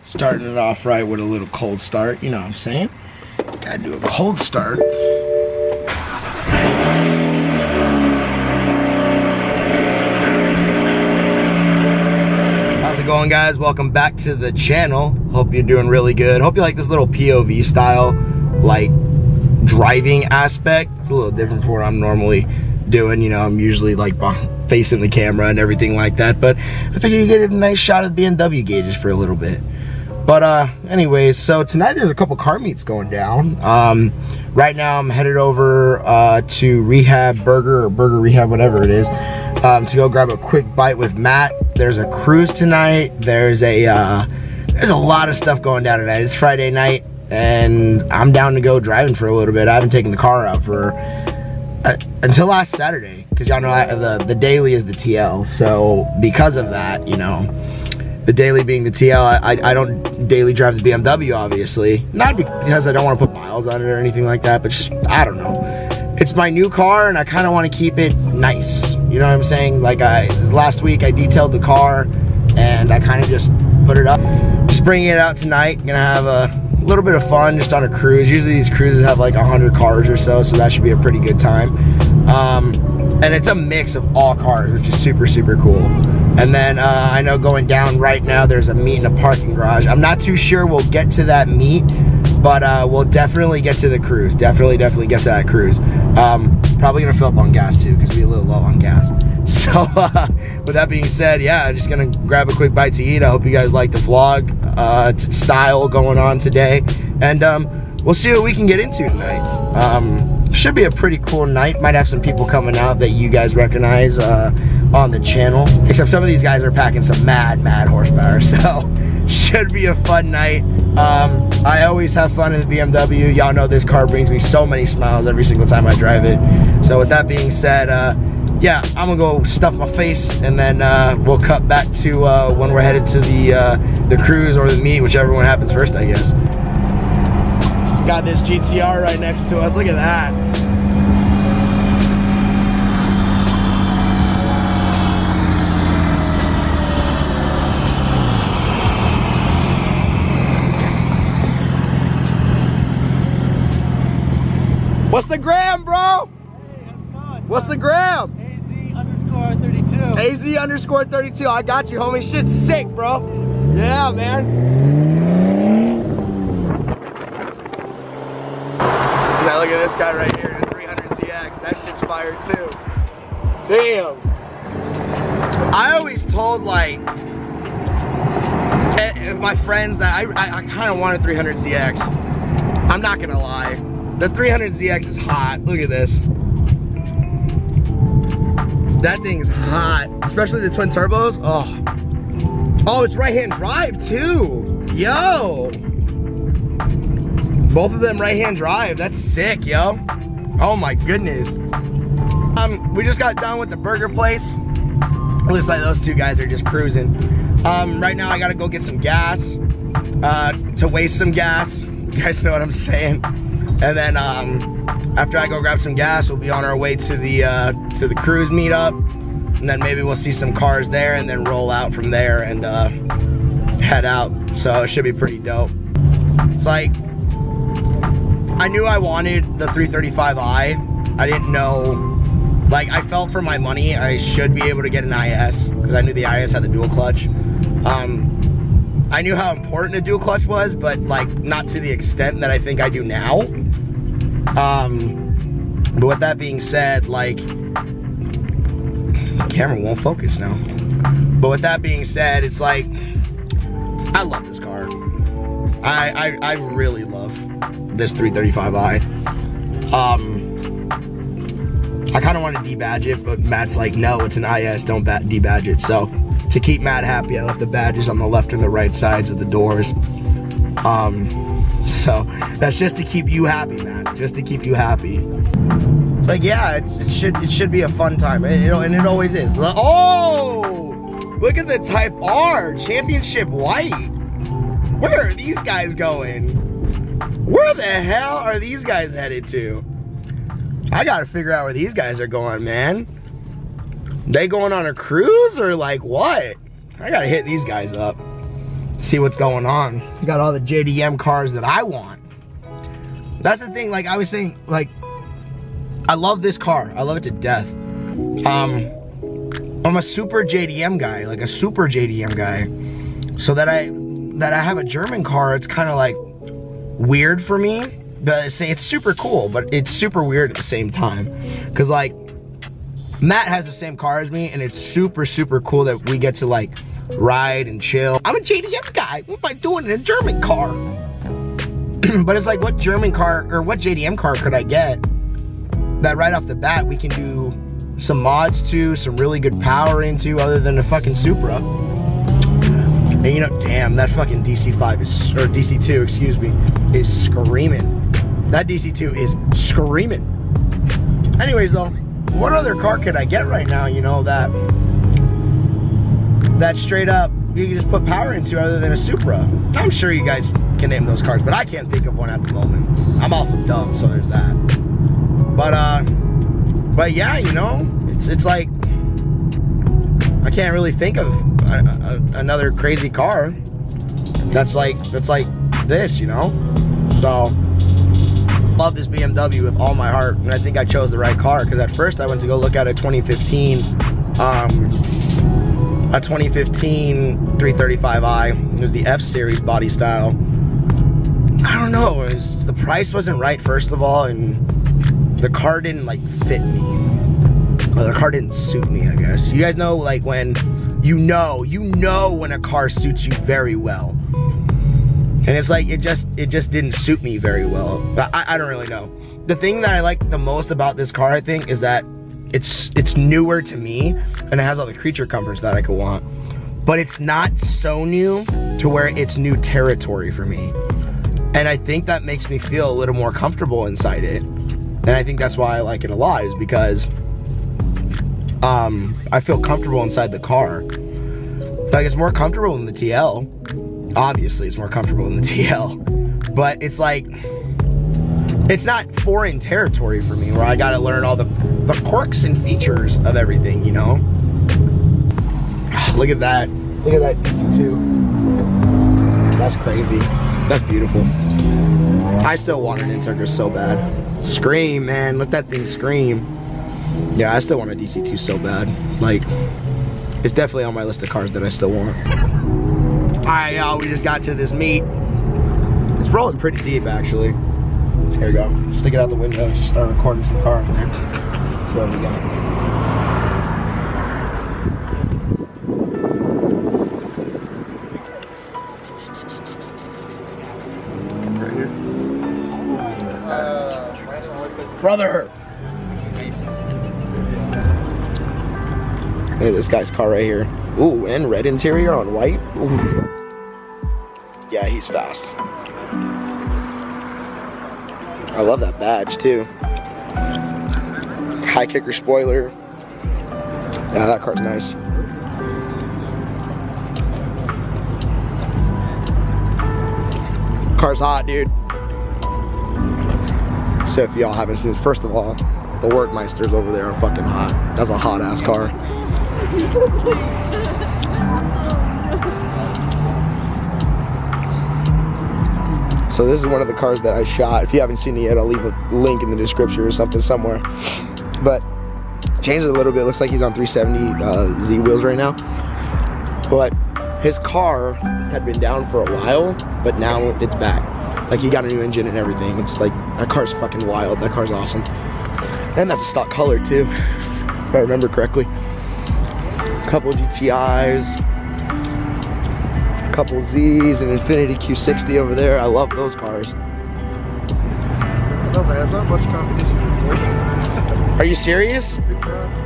Starting it off right with a little cold start, you know what I'm saying? Gotta do a cold start. How's it going, guys? Welcome back to the channel. Hope you're doing really good. Hope you like this little POV style, like, driving aspect. It's a little different from what I'm normally doing. You know, I'm usually like facing the camera and everything like that, but I figured you get a nice shot of the BMW gauges for a little bit. But anyways, so tonight there's a couple car meets going down. Right now I'm headed over to Rehab Burger, or Burger Rehab, whatever it is, to go grab a quick bite with Matt. There's a cruise tonight. There's a lot of stuff going down tonight. It's Friday night, and I'm down to go driving for a little bit. I haven't taken the car out for until last Saturday, because y'all know the daily is the TL. So because of that, you know, the daily being the TL, I don't daily drive the BMW, obviously. Not because I don't want to put miles on it or anything like that, but just, I don't know. It's my new car and I kind of want to keep it nice. You know what I'm saying? Like last week I detailed the car and I kind of just put it up. Just bringing it out tonight. Gonna have a little bit of fun just on a cruise. Usually these cruises have like 100 cars or so that should be a pretty good time. And it's a mix of all cars, which is super, super cool. And then I know going down right now, there's a meet in a parking garage. I'm not too sure we'll get to that meet, but we'll definitely get to the cruise. Definitely get to that cruise. Probably gonna fill up on gas too, because we're a little low on gas. So with that being said, yeah, just gonna grab a quick bite to eat. I hope you guys like the vlog style going on today. And we'll see what we can get into tonight. Should be a pretty cool night. Might have some people coming out that you guys recognize on the channel. Except some of these guys are packing some mad horsepower. So should be a fun night. I always have fun in the BMW. Y'all know this car brings me so many smiles every single time I drive it. So with that being said, yeah, I'm gonna go stuff my face, and then we'll cut back to when we're headed to the cruise or the meet, whichever one happens first, I guess. Got this GTR right next to us. Look at that. What's the gram, bro? Hey, how's it going? What's the gram? AZ_32. AZ_32. I got you, homie. Shit's sick, bro. Yeah, man. Now look at this guy right here, the 300ZX. That shit's fire too. Damn. I always told like my friends that I kind of want a 300ZX. I'm not gonna lie. The 300ZX is hot. Look at this. That thing's hot, especially the twin turbos. Oh, it's right-hand drive too. Yo. Both of them right-hand drive. That's sick, yo. Oh my goodness. We just got done with the burger place. It looks like those two guys are just cruising. Right now I gotta go get some gas, to waste some gas. You guys know what I'm saying. And then after I go grab some gas, we'll be on our way to the cruise meetup. And then maybe we'll see some cars there and then roll out from there and head out. So it should be pretty dope. It's like, I knew I wanted the 335i. I didn't know, like, I felt for my money I should be able to get an IS, because I knew the IS had the dual clutch. I knew how important a dual clutch was, but like not to the extent that I think I do now. But with that being said, like, the camera won't focus now. But with that being said, it's like, I love this car. I really love this 335i. I kind of want to debadge it, but Matt's like, no, it's an IS, don't debadge it. So to keep Matt happy, I left the badges on the left and the right sides of the doors. So that's just to keep you happy, Matt, just to keep you happy. It's like, yeah, it should be a fun time, and it always is. Oh, look at the Type R Championship White. Where are these guys going? Where the hell are these guys headed to? I gotta figure out where these guys are going, man. They going on a cruise or like what? I gotta hit these guys up. see what's going on. You got all the JDM cars that I want. That's the thing, like I was saying, like, I love this car. I love it to death. I'm a super JDM guy, like a super JDM guy. So that I have a German car, it's kind of like weird for me. But it's super cool, but it's super weird at the same time. Cause like, Matt has the same car as me, and it's super, super cool that we get to like ride and chill. I'm a JDM guy. What am I doing in a German car? But it's like, what German car or what JDM car could I get that right off the bat we can do some mods to, some really good power into, other than a fucking Supra? And you know, damn, that fucking DC5 is, or DC2, excuse me, is screaming. That DC2 is screaming. Anyways though, what other car could I get right now, you know, that straight up you can just put power into other than a Supra? I'm sure you guys can name those cars, but I can't think of one at the moment. I'm also dumb, so there's that. But yeah, you know, it's like, I can't really think of another crazy car that's like this, you know? So, love this BMW with all my heart, and I think I chose the right car, because at first I went to go look at a 2015 335i. It was the F series body style. I don't know, the price wasn't right, first of all, and the car didn't like fit me. Or the car didn't suit me, I guess. You guys know, like, when you know when a car suits you very well. And it's like, it just didn't suit me very well. But I don't really know. The thing that I like the most about this car, I think, is that it's newer to me, and it has all the creature comforts that I could want. But it's not so new to where it's new territory for me. And I think that makes me feel a little more comfortable inside it. And I think that's why I like it a lot, is because I feel comfortable inside the car. Like, it's more comfortable than the TL. Obviously, it's more comfortable than the TL. But it's like, it's not foreign territory for me, where I gotta learn all the quirks and features of everything, you know? Look at that. Look at that DC2. That's crazy. That's beautiful. I still want an Integra so bad. Scream, man. Let that thing scream. Yeah, I still want a DC2 so bad. Like, it's definitely on my list of cars that I still want. Alright, y'all, we just got to this meet. It's rolling pretty deep, actually. Here we go. Stick it out the window, just start recording some cars there. So what we got. Right here. Brother! Hey, this guy's car right here. Ooh, and red interior on white. Ooh. Yeah, he's fast. I love that badge too. High kicker spoiler. Yeah, that car's nice. Car's hot, dude. So if y'all haven't seen this, first of all, the Workmeisters over there are fucking hot. That's a hot ass car. So this is one of the cars that I shot. If you haven't seen it yet, I'll leave a link in the description or something somewhere. But changed it a little bit. Looks like he's on 370 Z wheels right now. But his car had been down for a while, but now it's back. Like, he got a new engine and everything. It's like, that car's fucking wild. That car's awesome. And that's a stock color too, if I remember correctly. Couple GTIs, a couple Zs, and Infiniti Q60 over there. I love those cars. No, man, there's not much competition in Porsche. Are you serious?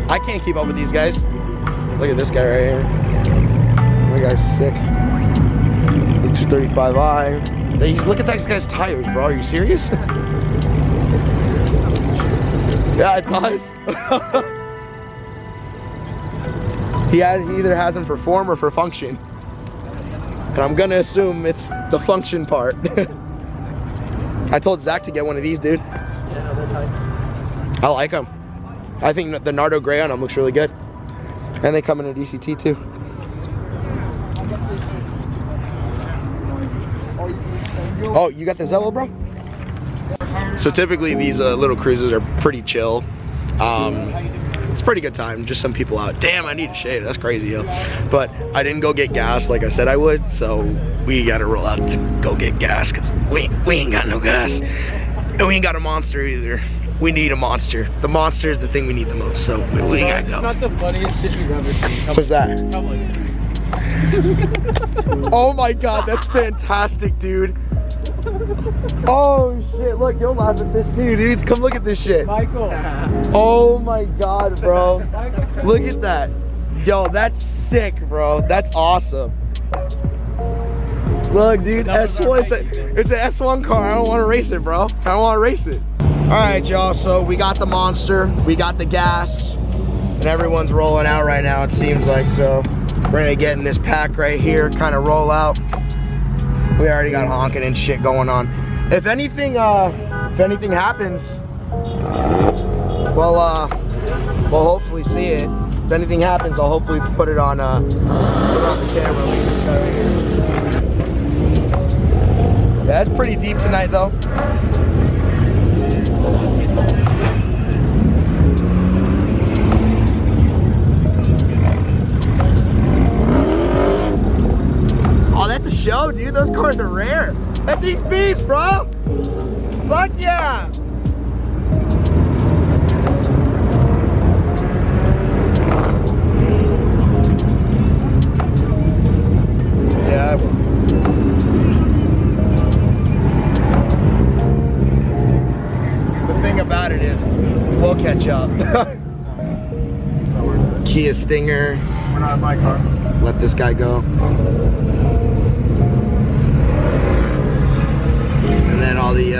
I can't keep up with these guys. Look at this guy right here. That guy's sick. The 235i. Look at that guy's tires, bro. Are you serious? Yeah, it does. He either has them for form or for function. And I'm gonna assume it's the function part. I told Zach to get one of these, dude. Yeah, they're tight. I like them. I think the Nardo gray on them looks really good. And they come in a DCT too. Oh, you got the Zello, bro? So typically these little cruises are pretty chill. It's a pretty good time, just some people out. Damn, I need a shade, that's crazy, yo. But I didn't go get gas like I said I would, so we gotta roll out to go get gas, cause we ain't got no gas. And we ain't got a monster either. We need a monster. The monster is the thing we need the most, so we gotta go. It's not the funniest shit you've ever seen. What's that? Come on. Oh my god, that's fantastic, dude. Oh shit, look, you'll laugh at this too, dude. Come look at this shit. Michael. Oh my god, bro. Look at that. Yo, that's sick, bro. That's awesome. Look, dude, S1, it's an S1 car. I don't want to race it, bro. I don't want to race it. All right, y'all, so we got the monster, we got the gas, and everyone's rolling out right now, it seems like. So we're gonna get in this pack right here, kind of roll out. We already got honking and shit going on. If anything happens, we'll hopefully see it. If anything happens, I'll hopefully put it on the camera. Like this guy right here. Yeah, it's pretty deep tonight, though. Oh, that's a show, dude. Those cars are rare. That thing's beast, bro. Fuck yeah. Yeah. The thing about it is, we'll catch up. Kia Stinger. We're not in my car. Let this guy go. And then all the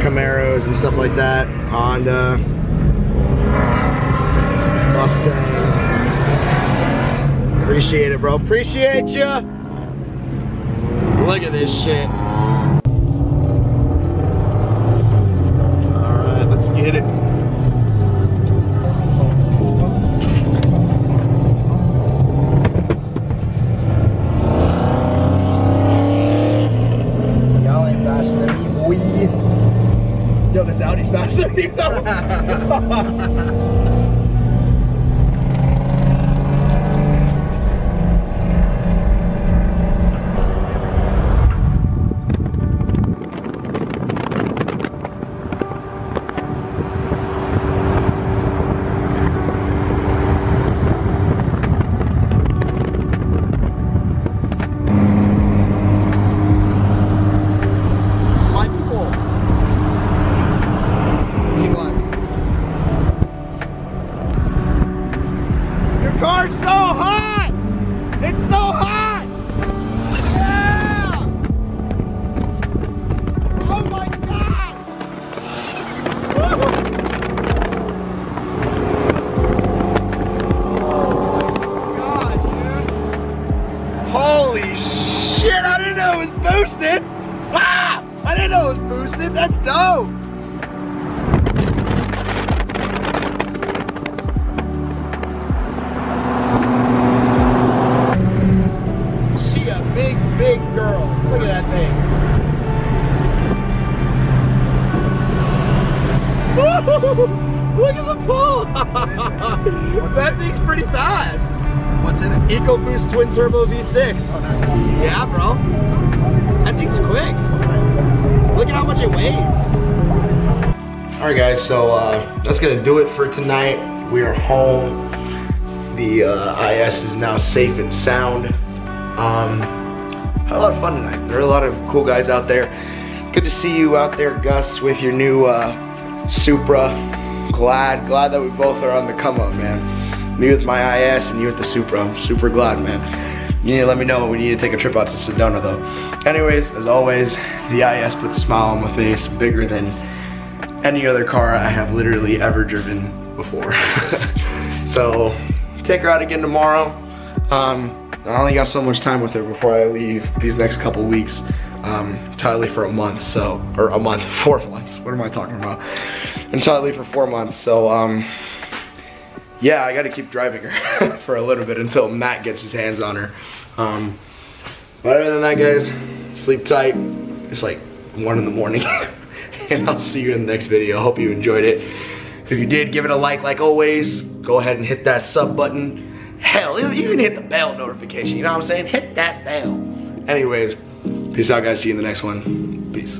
Camaros and stuff like that. Honda. Mustang. Appreciate it, bro. Appreciate ya. Look at this shit. Alright, let's get it. Y'all ain't faster than me, boy. Yo, this Audi's faster than me, though. Car's so hot! It's so hot! Yeah! Oh my god! Oh god, dude! Holy shit! I didn't know it was boosted! Ah! I didn't know it was boosted! That's dope! Big girl. Look at that thing. Look at the pull. That thing's pretty fast. What's in it? EcoBoost twin turbo V6. Oh, nice. Yeah, bro. That thing's quick. Look at how much it weighs. All right, guys. So that's gonna do it for tonight. We are home. The IS is now safe and sound. Had a lot of fun tonight. There are a lot of cool guys out there. Good to see you out there, Gus, with your new Supra. Glad that we both are on the come up, man. Me with my IS and you with the Supra. I'm super glad, man. You need to let me know when we need to take a trip out to Sedona, though. Anyways, as always, the IS puts a smile on my face, bigger than any other car I have literally ever driven before. So, take her out again tomorrow. I only got so much time with her before I leave these next couple weeks, entirely for a month, so, or a month, 4 months, what am I talking about? Entirely for 4 months, so, yeah, I gotta keep driving her for a little bit until Matt gets his hands on her. But other than that, guys, sleep tight, It's like 1 in the morning. And I'll see you in the next video. Hope you enjoyed it. If you did, give it a like always. Go ahead and hit that sub button. Hell, even hit the bell notification. You know what I'm saying? Hit that bell. Anyways, peace out, guys. See you in the next one. Peace.